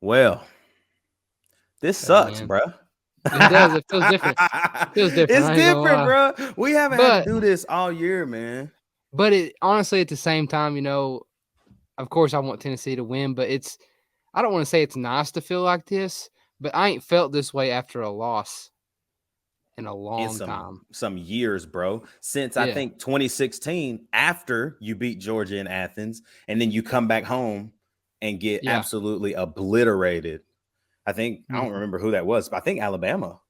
Well, this Hey, sucks, man. bruh. It does. It feels different. It feels different. It's I ain't gonna different, lie. bro. We haven't had to But do this all year, man. it honestly at the same time, of course I want Tennessee to win, but I don't want to say it's nice to feel like this, but I ain't felt this way after a loss in a In long some time. some years, bro. Since I Yeah. think 2016, after you beat Georgia in Athens, and then you come back home and get Yeah. absolutely obliterated. I don't Mhm. remember who that was, but I think Alabama,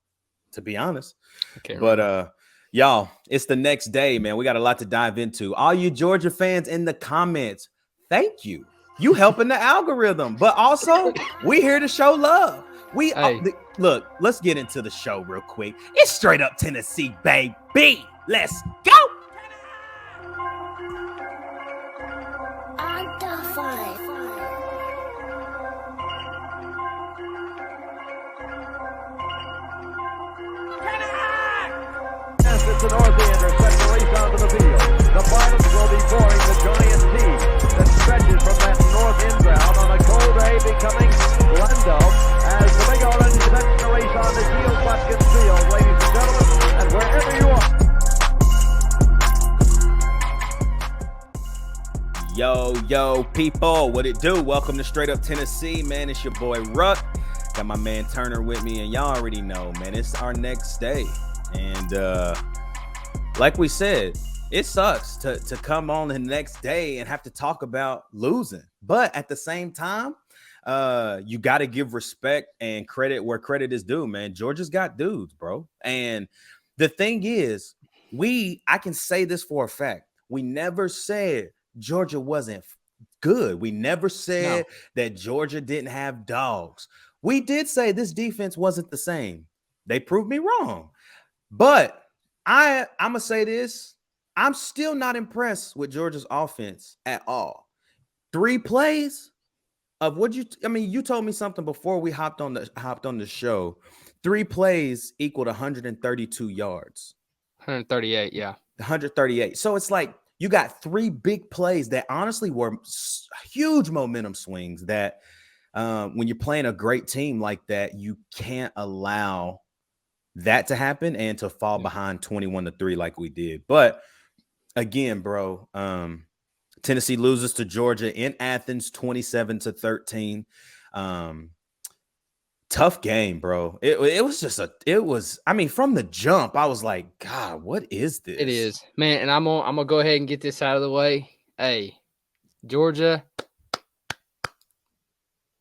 to be honest. I can't But remember. y'all, it's the next day, man. We got a lot to dive into. All you Georgia fans in the comments, thank you. You helping the algorithm, but also we here to show love. Hey, Look, let's get into the show real quick. It's straight up Tennessee, baby. Let's go. It's the Northander, set to race onto the field. The pilots will be boarding the giant T that stretches from that north end ground on a cold day, becoming Lando as the big orange sets to race on the Shield Watkins Field, ladies and gentlemen, and wherever you are. Yo, people, what it do? Welcome to Straight Up Tennessee, man. It's your boy Ruck. Got my man Turner with me, and y'all already know, man, it's our next day. And like we said, it sucks to come on the next day and have to talk about losing. But at the same time, you got to give respect and credit where credit is due, man. Georgia's got dudes, bro. And the thing is, I can say this for a fact. We never said Georgia wasn't good. We never said that Georgia didn't have dogs. We did say this defense wasn't the same. They proved me wrong. But I'm going to say this. I'm still not impressed with Georgia's offense at all. 3 plays of you told me something before we hopped on the show. 3 plays equaled 132 yards. 138, yeah. 138. So it's like you got 3 big plays that honestly were huge momentum swings that when you're playing a great team like that, you can't allow that to happen and to fall behind 21-3 like we did. But again, bro, Tennessee loses to Georgia in Athens 27-13. Tough game, bro. It was from the jump, I was like, God, what is this? It is, man. And I'm gonna go ahead and get this out of the way. Hey, Georgia,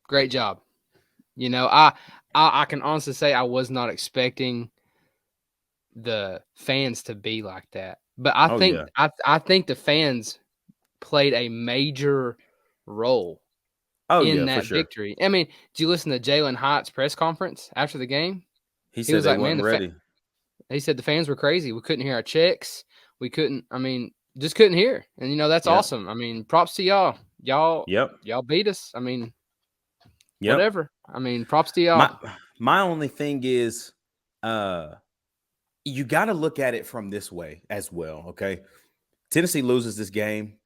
great job. I can honestly say I was not expecting the fans to be like that, but I think the fans played a major role in that victory. I mean, did you listen to Jalen Hyatt's press conference after the game? He said was like, man, ready. He said the fans were crazy. We couldn't hear our checks. We couldn't. Just couldn't hear. And that's awesome. I mean, props to y'all. Y'all beat us. Whatever. Props to y'all. My only thing is, you got to look at it from this way as well. Okay, Tennessee loses this game,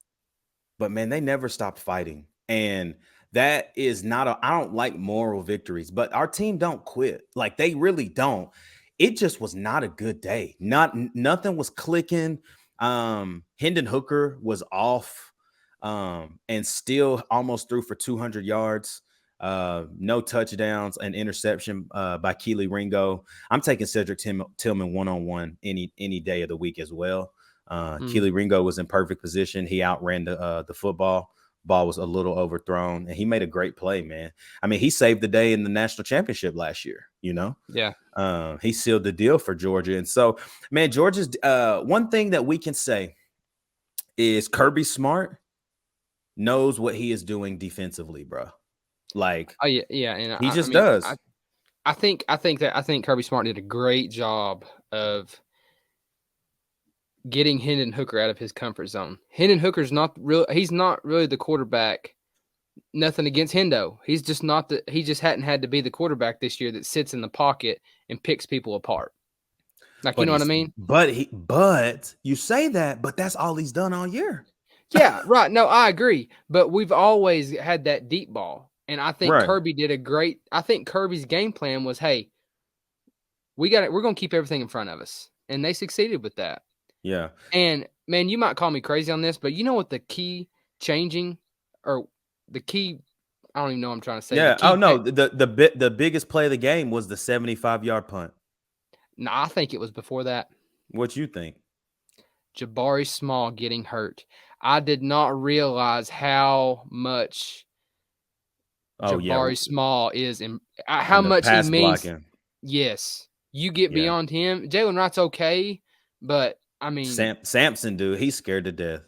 but man, they never stopped fighting, and that is not I don't like moral victories, but our team don't quit. Like, they really don't. It just was not a good day. Nothing was clicking. Hendon Hooker was off, and still almost threw for 200 yards. No touchdowns, an interception by Keely Ringo. I'm taking Cedric Tillman one-on-one any day of the week as well. Keely Ringo was in perfect position. He outran the football. Ball was a little overthrown, and he made a great play, man. He saved the day in the national championship last year, Yeah. He sealed the deal for Georgia. And so, man, Georgia's one thing that we can say is Kirby Smart knows what he is doing defensively, bro. Like, oh yeah, and he just does. I think Kirby Smart did a great job of getting Hendon Hooker out of his comfort zone. Hendon Hooker's he's not really the quarterback. Nothing against Hendo. He's just not he just hadn't had to be the quarterback this year that sits in the pocket and picks people apart. Like, you know what I mean? But you say that, but that's all he's done all year. Yeah, right. No, I agree. But we've always had that deep ball. And I think Kirby did a great – I think Kirby's game plan was, hey, we're going to keep everything in front of us. And they succeeded with that. Yeah. And, man, you might call me crazy on this, but you know what the key changing or the key – I don't even know what I'm trying to say. Yeah. The biggest play of the game was the 75-yard punt. No, I think it was before that. What you think? Jabari Small getting hurt. I did not realize how much Jabari Small is in how much he means. Blocking. Yes. You get beyond him. Jalen Wright's okay, but I mean Sampson, dude, he's scared to death.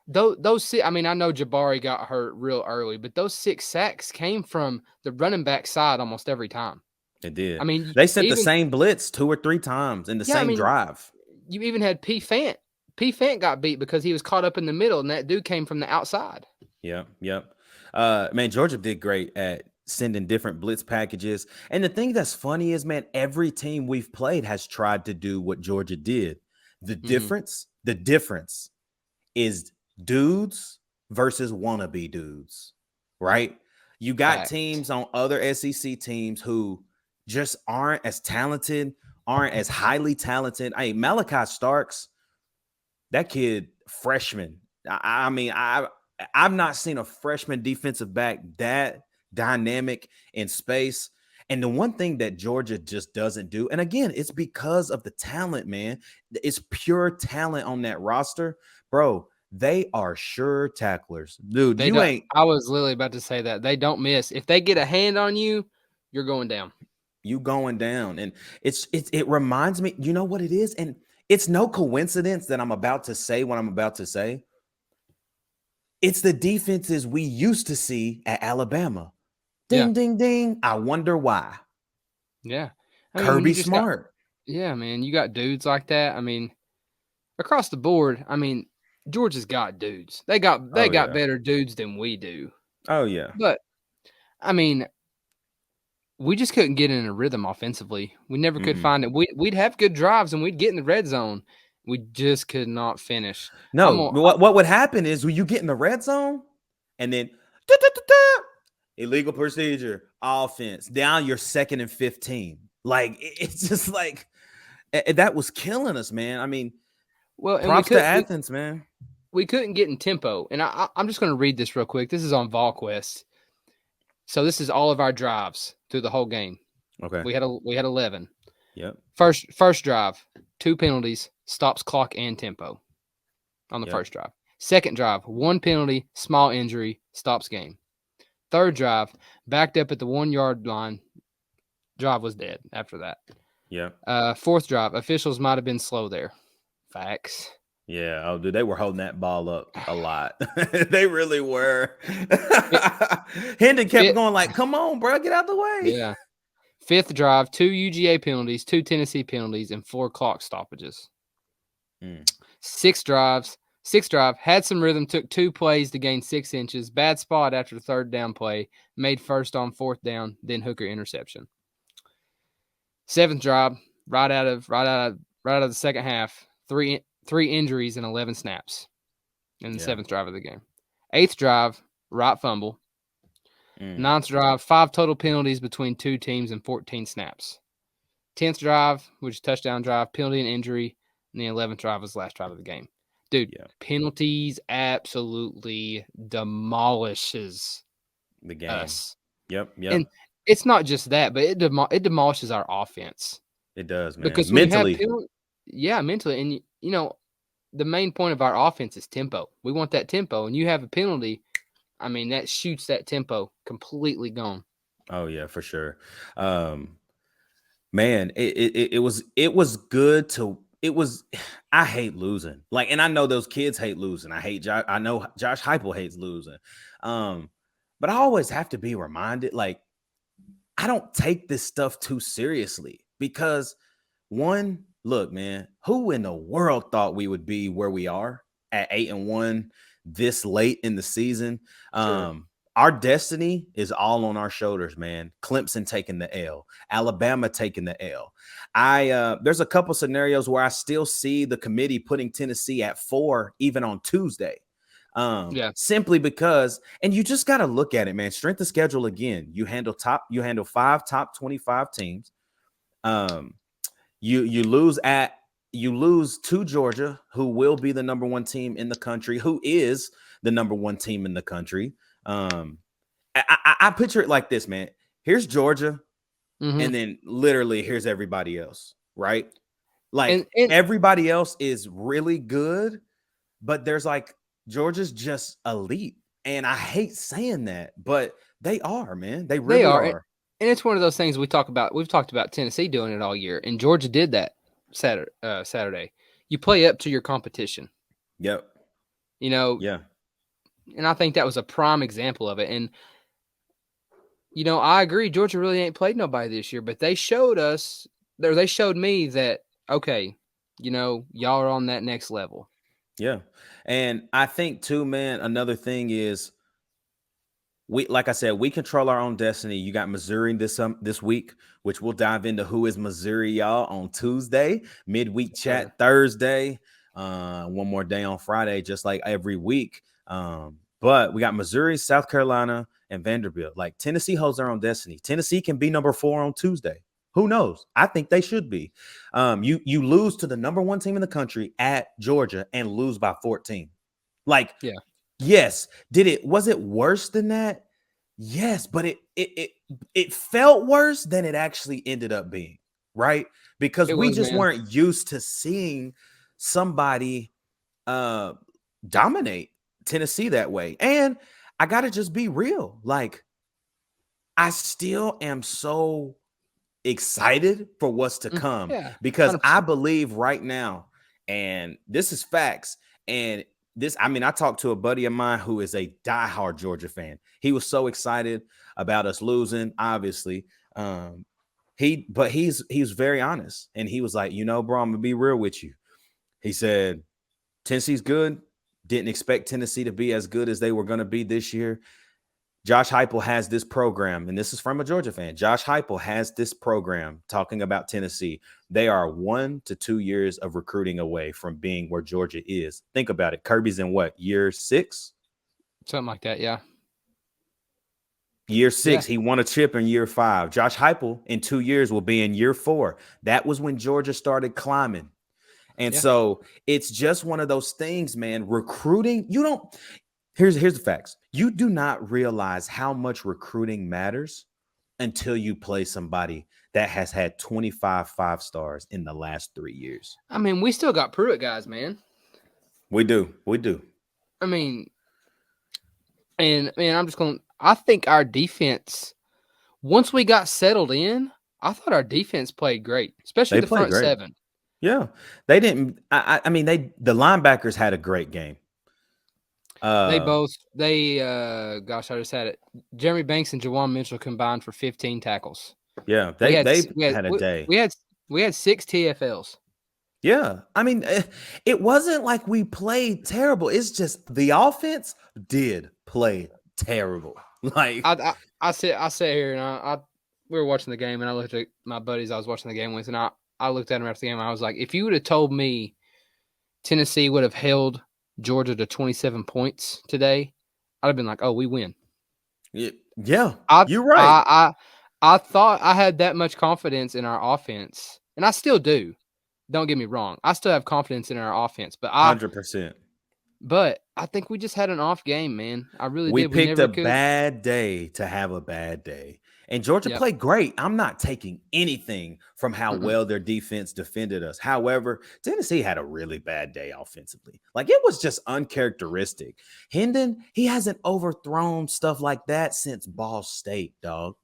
Those I mean, I know Jabari got hurt real early, but those 6 sacks came from the running back side almost every time. It did. I mean, they sent the same blitz 2 or 3 times in the same drive. You even had P. Fant. P. Fant got beat because he was caught up in the middle, and that dude came from the outside. Yep. Man, Georgia did great at sending different blitz packages. And the thing that's funny is, man, every team we've played has tried to do what Georgia did. The difference is dudes versus wannabe dudes, right? You got teams on other SEC teams who just aren't as talented, aren't as highly talented. Hey, Malachi Starks, that kid, freshman. I mean, I've not seen a freshman defensive back that dynamic in space. And the one thing that Georgia just doesn't do, and again, it's because of the talent, man. It's pure talent on that roster. Bro, they are sure tacklers. Dude, I was literally about to say that. They don't miss. If they get a hand on you, you're going down. You going down. And it reminds me, you know what it is? And it's no coincidence that I'm about to say what I'm about to say. It's the defenses we used to see at Alabama. Ding, ding, ding. I wonder why. Yeah. Kirby Smart. Man. You got dudes like that. I mean, across the board, I mean, Georgia's got dudes. They got better dudes than we do. Oh, yeah. But, I mean, we just couldn't get in a rhythm offensively. We never could find it. We'd have good drives, and we'd get in the red zone. We just could not finish. No, what would happen is when you get in the red zone, and then illegal procedure, offense, down your 2nd and 15. Like, it's just like that was killing us, man. I mean, props to Athens, man. We couldn't get in tempo. And I'm just going to read this real quick. This is on VolQuest. So this is all of our drives through the whole game. Okay. We had 11. Yep. First drive, 2 penalties, stops clock and tempo on the first drive. Second drive, 1 penalty, small injury, stops game. Third drive, backed up at the 1-yard line. Drive was dead after that. Yeah. Fourth drive, officials might have been slow there. Facts. Yeah. Oh, dude, they were holding that ball up a lot. They really were. Hendon kept going like, come on, bro, get out the way. Yeah. Fifth drive, 2 UGA penalties, 2 Tennessee penalties, and 4 clock stoppages. Sixth drive, had some rhythm, took 2 plays to gain 6 inches. Bad spot after the 3rd down play, made first on 4th down, then Hooker interception. 7th drive, right out of the second half, 3 injuries and 11 snaps in the 7th drive of the game. 8th drive, right fumble. 9th drive, 5 total penalties between 2 teams and 14 snaps. 10th drive, which is touchdown drive, penalty and injury. And the 11th drive was the last drive of the game. Dude, penalties absolutely demolishes the game. Us. Yep. And it's not just that, but it demolishes our offense. It does, man. Because mentally. Mentally. And, you know, the main point of our offense is tempo. We want that tempo. And you have a penalty, I mean, that shoots that tempo completely gone. Oh, yeah, for sure. Man, it was good to – I hate losing. Like, and I know those kids hate losing. I know Josh Heupel hates losing. But I always have to be reminded, like, I don't take this stuff too seriously because one, look, man, who in the world thought we would be where we are at 8-1 this late in the season? Sure. Our destiny is all on our shoulders, man. Clemson taking the L, Alabama taking the L. There's a couple scenarios where I still see the committee putting Tennessee at 4 even on Tuesday. Simply because, and you just got to look at it, man. Strength of schedule again. You handle 5 top 25 teams. You lose to Georgia, who will be the number 1 team in the country, who is the number 1 team in the country. I picture it like this, man. Here's Georgia, and then literally here's everybody else, right? Like and everybody else is really good, but there's like Georgia's just elite. And I hate saying that, but they are, man. They really are. And it's one of those things we've talked about Tennessee doing it all year, and Georgia did that Saturday. You play up to your competition. Yep. Yeah. And I think that was a prime example of it. And I agree, Georgia really ain't played nobody this year, but they showed me that, okay, y'all are on that next level. Yeah. And I think too, man, another thing is like I said, we control our own destiny. You got Missouri this week, which we'll dive into who is Missouri, y'all, on Tuesday, midweek chat Thursday, one more day on Friday, just like every week. But we got Missouri, South Carolina, and Vanderbilt. Like Tennessee holds their own destiny. Tennessee can be number 4 on Tuesday. Who knows? I think they should be. You lose to the number 1 team in the country at Georgia and lose by 14. Like, yes. Was it worse than that? Yes, but it felt worse than it actually ended up being, right? Because we just weren't used to seeing somebody dominate Tennessee that way. And I got to just be real. Like, I still am so excited for what's to come because 100%. I believe right now, and this is facts, and I talked to a buddy of mine who is a diehard Georgia fan. He was so excited about us losing, obviously. He was very honest, and he was like, bro, I'm gonna be real with you. He said, Tennessee's good. Didn't expect Tennessee to be as good as they were going to be this year. Josh Heupel has this program, and this is from a Georgia fan. Josh Heupel has this program talking about Tennessee. They are 1 to 2 years of recruiting away from being where Georgia is. Think about it. Kirby's in what, year 6? Something like that, yeah. Year 6, he won a chip in year 5. Josh Heupel in 2 years will be in year 4. That was when Georgia started climbing. And so it's just one of those things, man. Recruiting, here's the facts. You do not realize how much recruiting matters until you play somebody that has had 25 5-stars in the last 3 years. I mean, we still got Pruitt guys, man. We do. I mean, and man, I think our defense, once we got settled in, I thought our defense played great, especially the front 7. Yeah, they didn't. The linebackers had a great game. I just had it. Jeremy Banks and Jawan Mitchell combined for 15 tackles. Yeah, they had a day. We had 6 TFLs. Yeah, I mean, it wasn't like we played terrible. It's just the offense did play terrible. Like I sit here and we were watching the game, and I looked at my buddies I was watching the game with, and I looked at him after the game. And I was like, if you would have told me Tennessee would have held Georgia to 27 points today, I'd have been like, oh, we win. Yeah, you're right. I thought I had that much confidence in our offense, and I still do. Don't get me wrong. I still have confidence in our offense, but 100%. But I think we just had an off game, man. I really did. We picked a bad day to have a bad day. And Georgia played great. I'm not taking anything from how well their defense defended us. However, Tennessee had a really bad day offensively. Like, it was just uncharacteristic. Hendon, he hasn't overthrown stuff like that since Ball State, dog.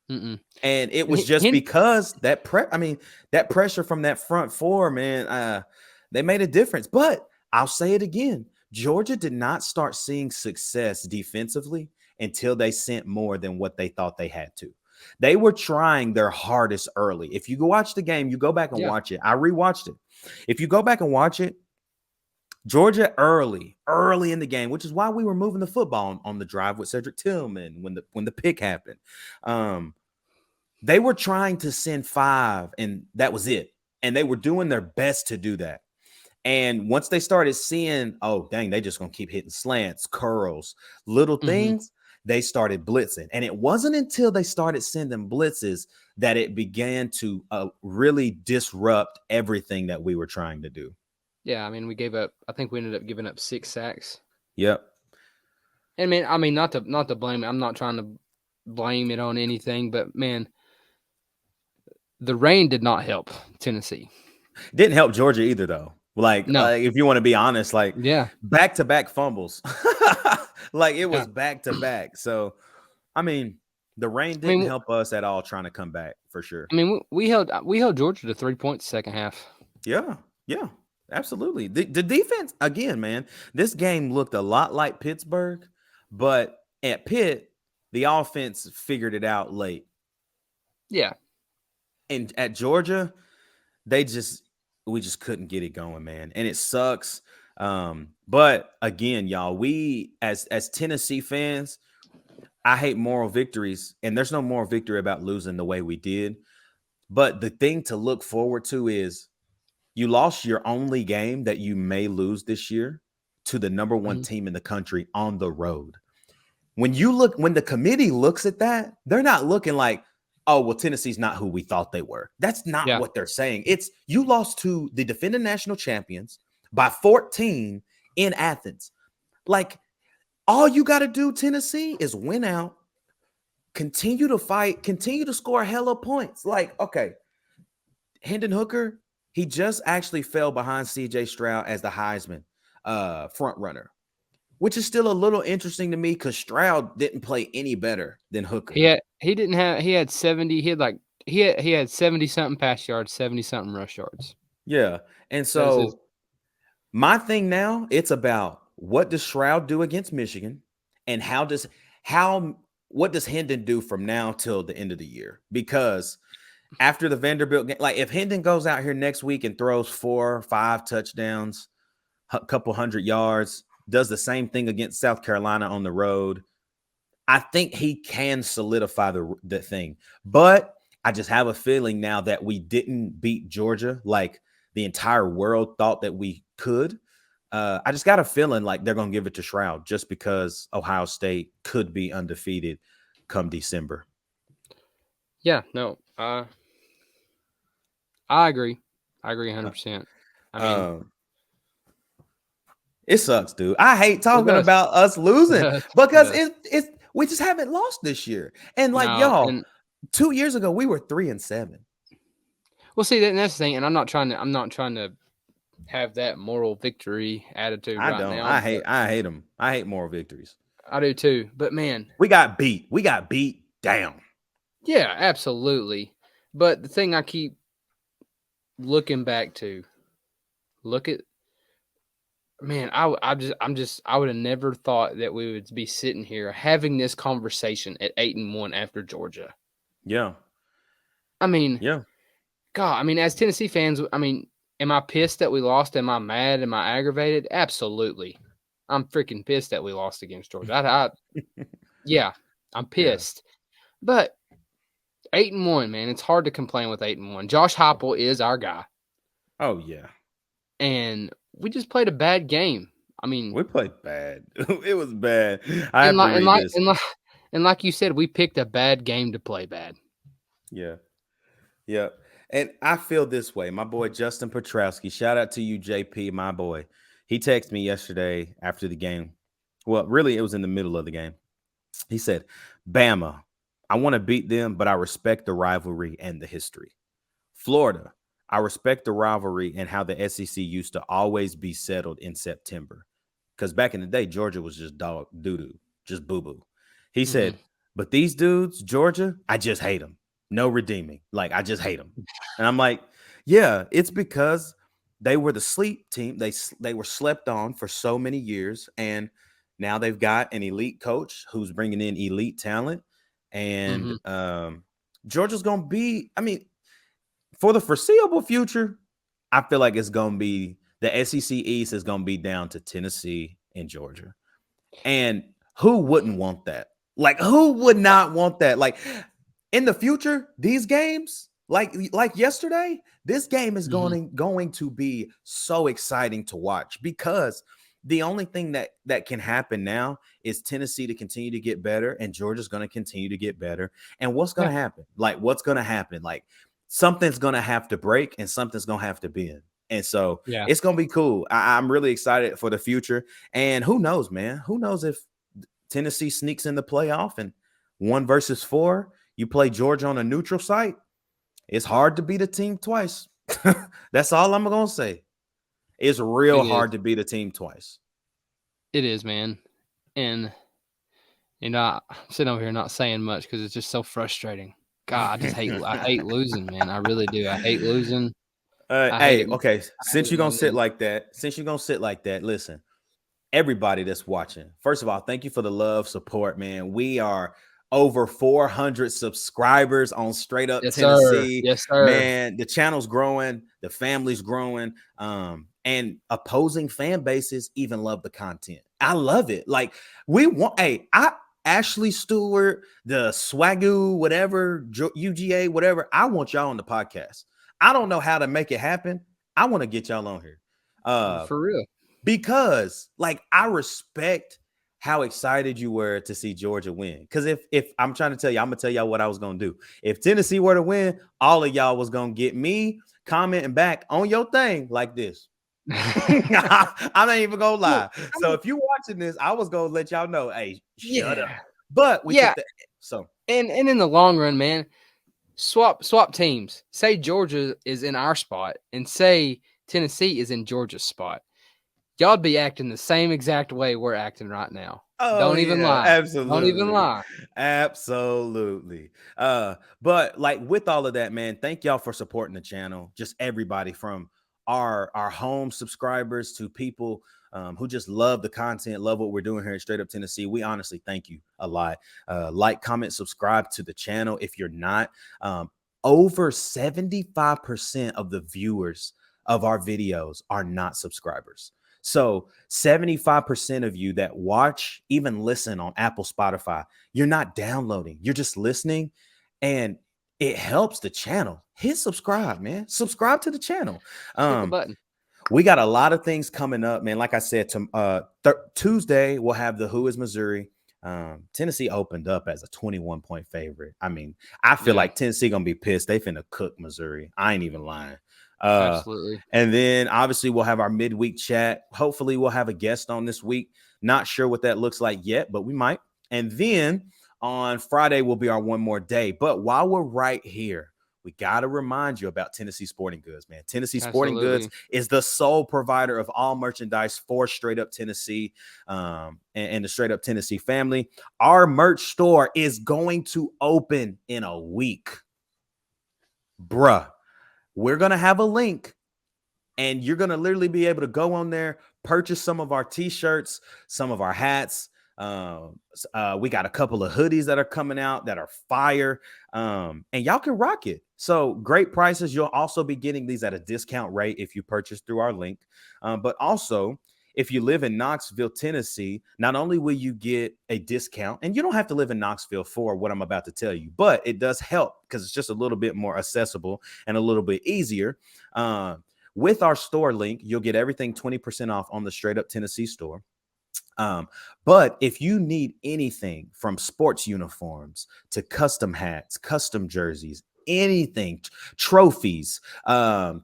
And it was just because that pressure from that front 4, man, they made a difference. But I'll say it again. Georgia did not start seeing success defensively until they sent more than what they thought they had to. They were trying their hardest early. If you go watch the game, you go back and watch it. I rewatched it. If you go back and watch it, Georgia early in the game, which is why we were moving the football on the drive with Cedric Tillman when the pick happened. They were trying to send 5, and that was it. And they were doing their best to do that. And once they started seeing, oh, dang, they just going to keep hitting slants, curls, little things, they started blitzing. And it wasn't until they started sending blitzes that it began to really disrupt everything that we were trying to do. Yeah, I mean, I think we ended up giving up 6 sacks. Yep. And I mean, not to blame it. I'm not trying to blame it on anything, but man, the rain did not help Tennessee. Didn't help Georgia either, though. Like, no. If you want to be honest, like, yeah, back-to-back fumbles. Like, it was back-to-back. So, I mean, the rain didn't help us at all trying to come back, for sure. I mean, we held Georgia to 3 points second half. Yeah, absolutely. The defense, again, man, this game looked a lot like Pittsburgh, but at Pitt, the offense figured it out late. Yeah. And at Georgia, we just couldn't get it going, man. And it sucks. But again, y'all, we as Tennessee fans, I hate moral victories, and there's no moral victory about losing the way we did. But the thing to look forward to is you lost your only game that you may lose this year to the number one team in the country on the road. When the committee looks at that, they're not looking like, oh, well, Tennessee's not who we thought they were. That's not what they're saying. It's you lost to the defending national champions by 14 in Athens. Like, all you got to do, Tennessee, is win out, continue to fight, continue to score hella points. Like, okay, Hendon Hooker, he just actually fell behind C.J. Stroud as the Heisman front runner, which is still a little interesting to me because Stroud didn't play any better than Hooker. He had 70. He had 70 something pass yards, 70 something rush yards. Yeah, and so my thing now, it's about what does Stroud do against Michigan, and what does Hendon do from now till the end of the year? Because after the Vanderbilt game, like if Hendon goes out here next week and throws 4 or 5 touchdowns, a couple 100 yards, does the same thing against South Carolina on the road, I think he can solidify the thing. But I just have a feeling now that we didn't beat Georgia like the entire world thought that we could. I just got a feeling like they're going to give it to Stroud just because Ohio State could be undefeated come December. Yeah, no, I agree. I agree 100%. I mean, it sucks, dude. I hate talking about us losing because it's we just haven't lost this year. And like 2 years ago we were 3-7. Well, see, that's the thing, and I'm not trying to have that moral victory attitude right now. I hate them. I hate moral victories. I do too. But man, we got beat. We got beat down. Yeah, absolutely. But the thing I keep looking back to, man, I would have never thought that we would be sitting here having this conversation at 8-1 after Georgia. Yeah. I mean, yeah. God, I mean, as Tennessee fans, I mean, am I pissed that we lost? Am I mad? Am I aggravated? Absolutely. I'm freaking pissed that we lost against Georgia. Yeah, I'm pissed. Yeah. But 8-1, man, it's hard to complain with 8-1. Josh Heupel is our guy. Oh, yeah. And we just played a bad game. I mean, we played bad. It was bad. And like you said, we picked a bad game to play bad. Yeah. Yeah. And I feel this way. My boy, Justin Petrowski, shout out to you, JP, my boy. He texted me yesterday after the game. Well, really, it was in the middle of the game. He said, Bama, I want to beat them, but I respect the rivalry and the history. Florida, I respect the rivalry and how the SEC used to always be settled in September. Because back in the day, Georgia was just dog doo-doo, just boo-boo. He said, but these dudes, Georgia, I just hate them. No redeeming. Like, I just hate them. And I'm like, yeah, it's because they were the sleep team. They were slept on for so many years. And now they've got an elite coach who's bringing in elite talent. And Georgia's going to be, I mean, for the foreseeable future, I feel like it's going to be the SEC East is going to be down to Tennessee and Georgia. And who wouldn't want that? Like, who would not want that? Like, in the future, these games, like yesterday, this game is going to be so exciting to watch, because the only thing that can happen now is Tennessee to continue to get better, and Georgia's going to continue to get better. And what's going to happen? Like, what's going to happen? Like, something's going to have to break and something's going to have to bend. And so it's going to be cool. I'm really excited for the future. And who knows, man? Who knows if Tennessee sneaks in the playoff and 1 versus 4, you play Georgia on a neutral site. It's hard to beat a team twice. That's all I'm going to say. It's real hard to beat a team twice. It is, man. And, I'm sitting over here not saying much because it's just so frustrating. God, I hate losing, man. I really do. I hate losing. Okay. Since you're going to sit like that, listen, everybody that's watching, first of all, thank you for the love, support, man. We are over 400 subscribers on Straight Up Tennessee. Yes, sir. Man, the channel's growing, the family's growing, and opposing fan bases even love the content. I love it. Like, Ashley Stewart, the Swagoo, whatever, UGA, whatever, I want y'all on the podcast. I don't know how to make it happen. I want to get y'all on here. For real. Because, like, I respect how excited you were to see Georgia win. Because if I'm trying to tell you, I'm going to tell y'all what I was going to do. If Tennessee were to win, all of y'all was going to get me commenting back on your thing like this. I'm not even going to lie. So if you're watching this, I was going to let y'all know, hey, shut up. But we took that. So. And in the long run, man, swap teams. Say Georgia is in our spot and say Tennessee is in Georgia's spot. Y'all be acting the same exact way we're acting right now. Oh, don't even lie. Absolutely. Don't even lie. Absolutely. But like, with all of that, man, thank y'all for supporting the channel. Just everybody, from our home subscribers to people who just love the content, love what we're doing here at Straight Up Tennessee. We honestly thank you a lot. Like, comment, subscribe to the channel if you're not. Over 75% of the viewers of our videos are not subscribers. So 75% of you that watch, even listen on Apple, Spotify, you're not downloading, you're just listening, and it helps the channel. Hit subscribe, man. Subscribe to the channel. Click the button. We got a lot of things coming up, man. Like I said, Tuesday we'll have the Who is Missouri. Tennessee opened up as a 21-point favorite. I mean, I feel like Tennessee gonna be pissed. They finna cook Missouri. I ain't even lying. Absolutely. And then obviously we'll have our midweek chat. Hopefully we'll have a guest on this week. Not sure what that looks like yet, but we might. And then on Friday will be our one more day. But while we're right here, we got to remind you about Tennessee Sporting Goods, man. Tennessee Sporting Goods is the sole provider of all merchandise for Straight Up Tennessee and the Straight Up Tennessee family. Our merch store is going to open in a week. Bruh. We're going to have a link, and you're going to literally be able to go on there, purchase some of our t-shirts, some of our hats. We got a couple of hoodies that are coming out that are fire, and y'all can rock it. So great prices. You'll also be getting these at a discount rate if you purchase through our link. But also, if you live in Knoxville, Tennessee, not only will you get a discount, and you don't have to live in Knoxville for what I'm about to tell you, but it does help because it's just a little bit more accessible and a little bit easier. With our store link, you'll get everything 20% off on the Straight Up Tennessee store. But if you need anything from sports uniforms to custom hats, custom jerseys, anything, trophies,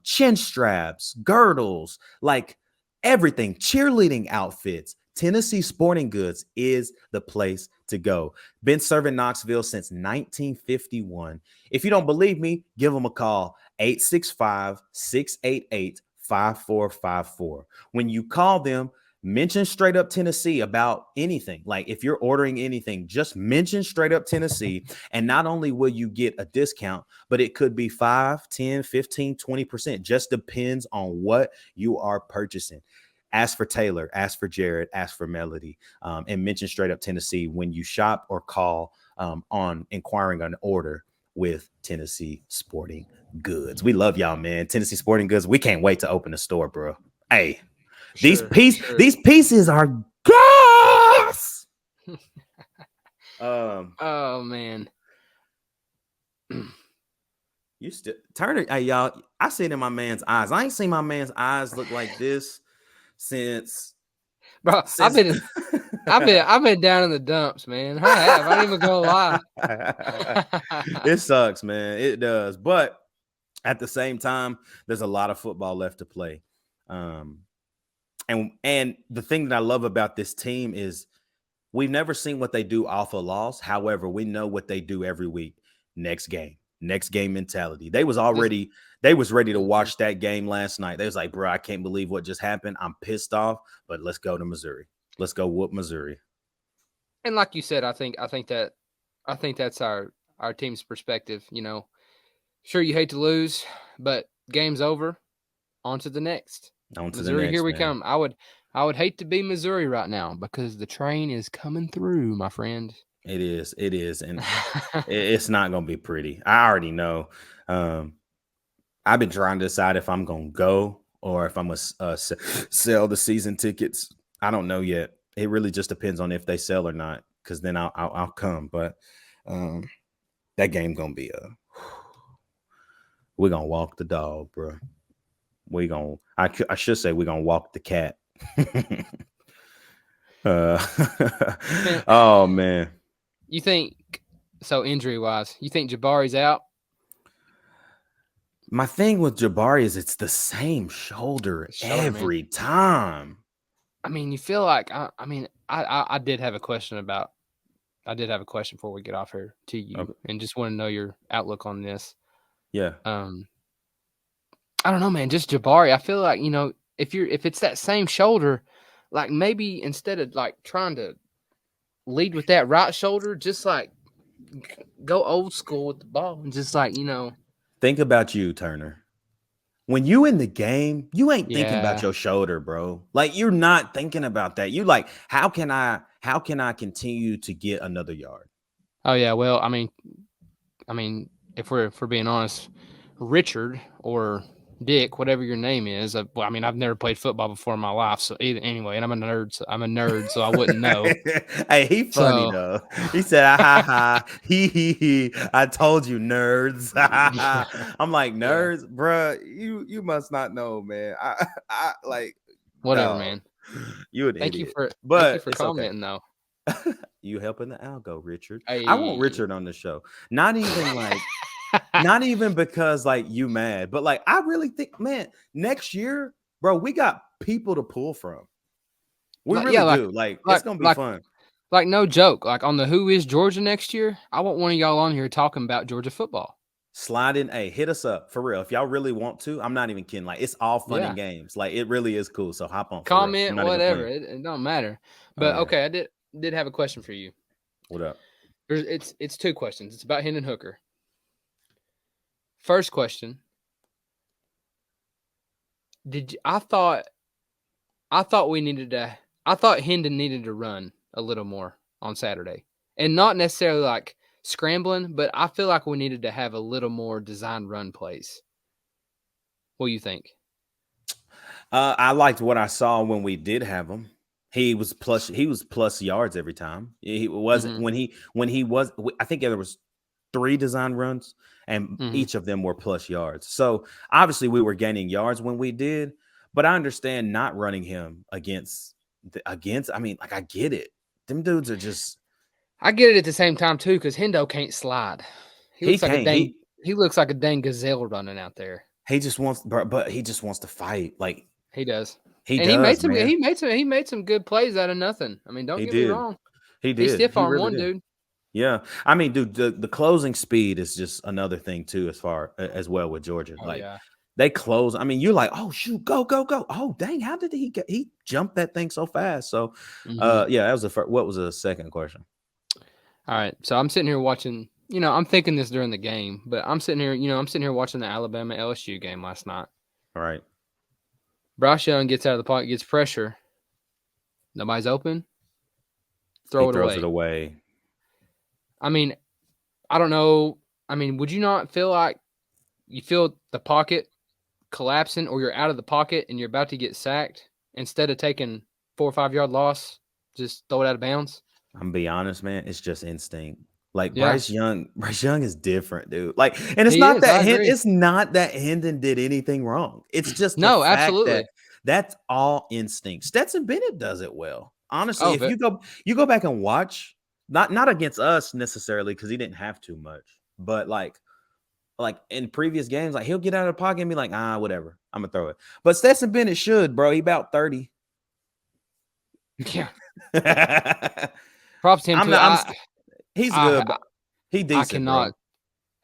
chin straps, girdles, like everything, cheerleading outfits, Tennessee Sporting Goods is the place to go. Been serving Knoxville since 1951. If you don't believe me, give them a call, 865-688-5454. When you call them, mention Straight Up Tennessee about anything. Like, if you're ordering anything, just mention Straight Up Tennessee. And not only will you get a discount, but it could be 5, 10, 15, 20%. Just depends on what you are purchasing. Ask for Taylor, ask for Jared, ask for Melody, and mention Straight Up Tennessee when you shop or call on inquiring an order with Tennessee Sporting Goods. We love y'all, man. Tennessee Sporting Goods. We can't wait to open the store, bro. Hey. These pieces are gas. Oh man. You still Turner, hey y'all. I see it in my man's eyes. I ain't seen my man's eyes look like this since Bro, I've been down in the dumps, man. I have. I ain't even gonna lie. It sucks, man. It does. But at the same time, there's a lot of football left to play. And the thing that I love about this team is we've never seen what they do off a loss. However, we know what they do every week. Next game mentality. They was ready to watch that game last night. They was like, bro, I can't believe what just happened. I'm pissed off, but let's go to Missouri. Let's go whoop Missouri. And like you said, I think that's our team's perspective. You know, sure you hate to lose, but game's over. On to the next. Missouri, here we come. I would hate to be Missouri right now because the train is coming through, my friend. It is, and it's not going to be pretty. I already know. I've been trying to decide if I'm going to go or if I'm going to sell the season tickets. I don't know yet. It really just depends on if they sell or not, because then I'll come. But that game going to be we're going to walk the dog, bro. I should say we're going to walk the cat. Oh, man. You think, so injury-wise, you think Jabari's out? My thing with Jabari is it's the same shoulder every time. I mean, you feel like, I did have a question before we get off here to you, and just want to know your outlook on this. Yeah. I don't know, man, just Jabari. I feel like, you know, if it's that same shoulder, like maybe instead of like trying to lead with that right shoulder, just like go old school with the ball and just like, you know. Think about you, Turner. When you in the game, you ain't thinking about your shoulder, bro. Like, you're not thinking about that. You like, how can I continue to get another yard? Oh yeah, well, I mean, if we're being honest, Richard or Dick, whatever your name is. I mean, I've never played football before in my life, so anyway, and I'm a nerd, so I wouldn't know. Hey, he funny though. He said, "Ha ha, he. I told you, nerds." I'm like, nerds, bro. You must not know, man. I like whatever, man. You an thank idiot. Thank you for commenting, okay. though. You helping the algo, Richard. Hey. I want Richard on the show. Not even like. Not even because like you mad, but like I really think, man, next year, bro, we got people to pull from. We really do. Like it's gonna be fun. Like no joke. Like on the Who Is Georgia next year, I want one of y'all on here talking about Georgia football. Slide in, hey, hit us up for real. If y'all really want to, I'm not even kidding. Like it's all fun and games. Like it really is cool. So hop on. Comment, whatever. It don't matter. But okay, I did have a question for you. What up? It's two questions. It's about Hendon Hooker. First question. I thought Hendon needed to run a little more on Saturday. And not necessarily like scrambling, but I feel like we needed to have a little more designed run plays. What do you think? I liked what I saw when we did have him. He was plus yards every time. He wasn't when he was, I think there was 3 design runs, and each of them were plus yards. So obviously we were gaining yards when we did, but I understand not running him against. I mean, like I get it. Them dudes are just. I get it at the same time too, because Hendo can't slide. He looks like a dang gazelle running out there. He just wants, but he just wants to fight. Like he does. He made some good plays out of nothing. I mean, don't get me wrong. He did. He stiff-armed one dude. Yeah, I mean, dude, the closing speed is just another thing too, as well with Georgia. They close. I mean, you're like, oh shoot, go. Oh dang, how did he jumped that thing so fast? So, that was the first. What was the second question? All right, so I'm sitting here watching. You know, I'm thinking this during the game, but I'm sitting here watching the Alabama LSU game last night. All right, Bryce Young gets out of the pocket, gets pressure. Nobody's open. Throws it away. I mean, I don't know. I mean, would you not feel like you feel the pocket collapsing, or you're out of the pocket and you're about to get sacked, instead of taking 4 or 5 yard loss, just throw it out of bounds? I'm gonna be honest, man. It's just instinct. Like Bryce Young is different, dude. Like, and it's it's not that Hendon did anything wrong. It's just the fact absolutely. that that's all instinct. Stetson Bennett does it well. Honestly, if you go back and watch, not against us necessarily, because he didn't have too much, but like in previous games, like he'll get out of the pocket and be like, whatever, I'm gonna throw it. But Stetson Bennett should, bro. He about 30. Yeah. Props to him. He's good. But he decent,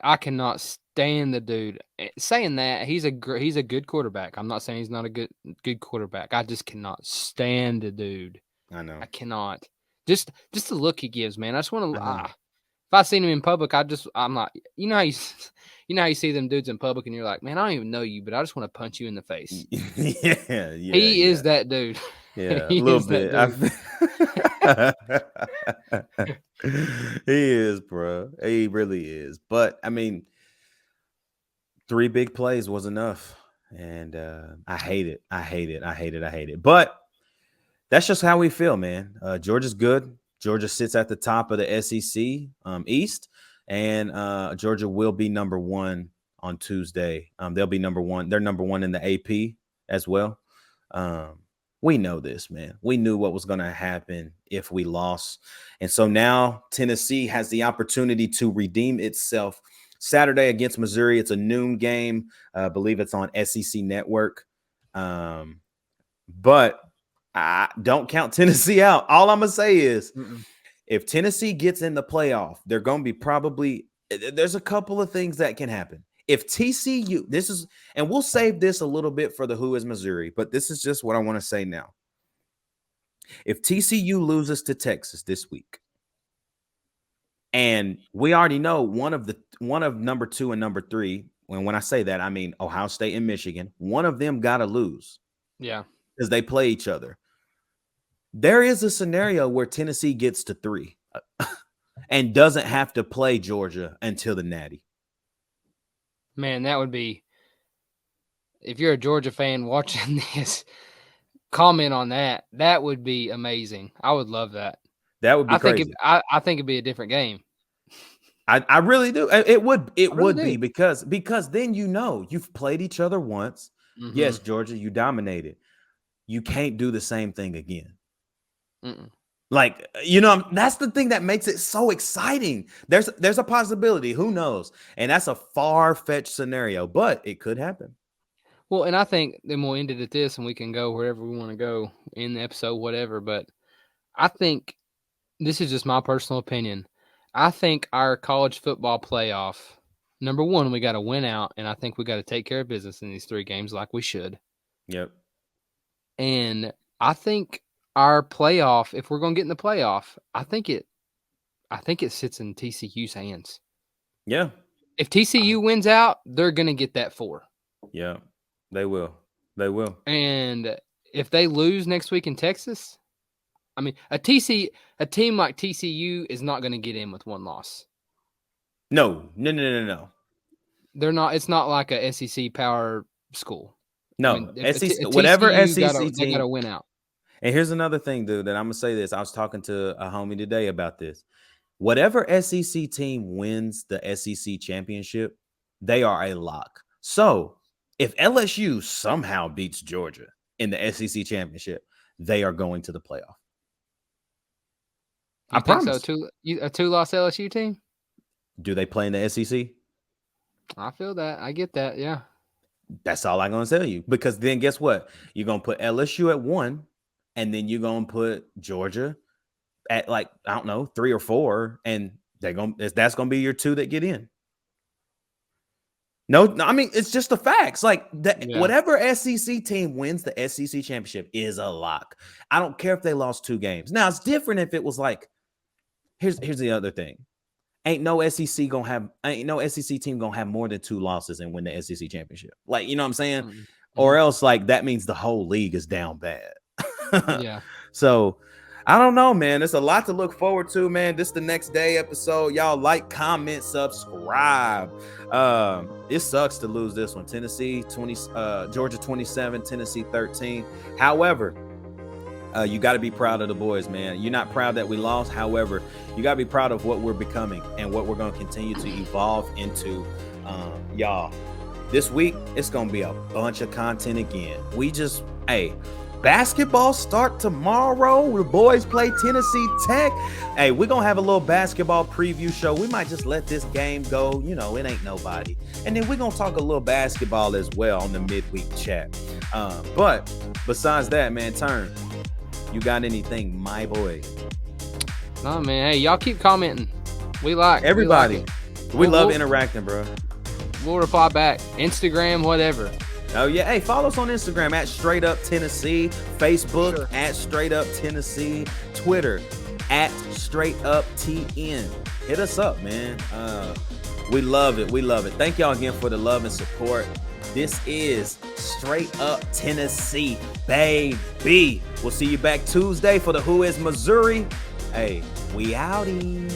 I cannot stand the dude. Saying that, he's a good quarterback. I'm not saying he's not a good quarterback. I just cannot stand the dude. I know. I cannot. Just the look he gives, man. I just want to. If I seen him in public, I'm not. You know how you see them dudes in public, and you're like, man, I don't even know you, but I just want to punch you in the face. Yeah. He is that dude. Yeah, a little bit. He is, bro. He really is. But I mean, 3 big plays was enough, and I hate it. But that's just how we feel, man. Georgia's good. Georgia sits at the top of the SEC East, and Georgia will be number 1 on Tuesday. They'll be number 1. They're number 1 in the AP as well. We know this, man. We knew what was going to happen if we lost. And so now Tennessee has the opportunity to redeem itself. Saturday against Missouri, it's a noon game. I believe it's on SEC Network. But I don't count Tennessee out. All I'm going to say is if Tennessee gets in the playoff, they're going to be there's a couple of things that can happen. If TCU, and we'll save this a little bit for the Who is Missouri, but this is just what I want to say now. If TCU loses to Texas this week, and we already know one of number 2 and number 3, when I say that, I mean Ohio State and Michigan, one of them got to lose. Yeah. Because they play each other. There is a scenario where Tennessee gets to 3 and doesn't have to play Georgia until the Natty. Man, that would be, if you're a Georgia fan watching this, comment on that. That would be amazing. I would love that. That would be crazy. I think it'd be a different game. I really do. It would be because then you've played each other once. Mm-hmm. Yes, Georgia, you dominated. You can't do the same thing again. Like, that's the thing that makes it so exciting. There's a possibility. Who knows? And that's a far-fetched scenario, but it could happen. Well, and I think then we'll end it at this and we can go wherever we want to go in the episode, whatever. But I think this is just my personal opinion. I think our college football playoff, number 1, we got to win out, and I think we got to take care of business in these 3 games like we should. Yep. And I think our playoff, if we're going to get in the playoff, I think it sits in TCU's hands. Yeah. If TCU wins out, they're going to get that 4. Yeah, they will. And if they lose next week in Texas, I mean, a team like TCU is not going to get in with 1 loss. No. They're not. It's not like a SEC power school. No, I mean, whatever SEC team, they got to win out. And here's another thing, dude, that I'm going to say this. I was talking to a homie today about this. Whatever SEC team wins the SEC championship, they are a lock. So if LSU somehow beats Georgia in the SEC championship, they are going to the playoff. I promise. So a 2-loss LSU team? Do they play in the SEC? I feel that. I get that, yeah. That's all I'm going to tell you. Because then guess what? You're going to put LSU at 1, and then you're going to put Georgia at 3 or 4, and that's going to be your 2 that get in. No, I mean, it's just the facts. Whatever SEC team wins the SEC championship is a lock. I don't care if they lost 2 games. Now, it's different if it was here's the other thing. Ain't no SEC team gonna have more than 2 losses and win the SEC championship. You know what I'm saying? Mm-hmm. Or else that means the whole league is down bad. Yeah. So I don't know, man. There's a lot to look forward to, man. This is the next day episode. Y'all like, comment, subscribe. It sucks to lose this one. Tennessee 20, Georgia 27, Tennessee 13. However, You got to be proud of the boys, man. You're not proud that we lost. However, you got to be proud of what we're becoming and what we're going to continue to evolve into. Y'all, this week, it's going to be a bunch of content again. Basketball start tomorrow. The boys play Tennessee Tech. Hey, we're going to have a little basketball preview show. We might just let this game go. You know, it ain't nobody. And then we're going to talk a little basketball as well on the midweek chat. But besides that, man, Turn, you got anything, my boy? No, man. Hey, y'all keep commenting. We like everybody. We love interacting, bro. We'll reply back. Instagram, whatever. Oh, yeah. Hey, follow us on Instagram at Straight Up Tennessee, Facebook at Straight Up Tennessee, Twitter at Straight Up TN. Hit us up, man. We love it. We love it. Thank y'all again for the love and support. This is Straight Up Tennessee, baby. We'll see you back Tuesday for the Who is Missouri. Hey, we outie.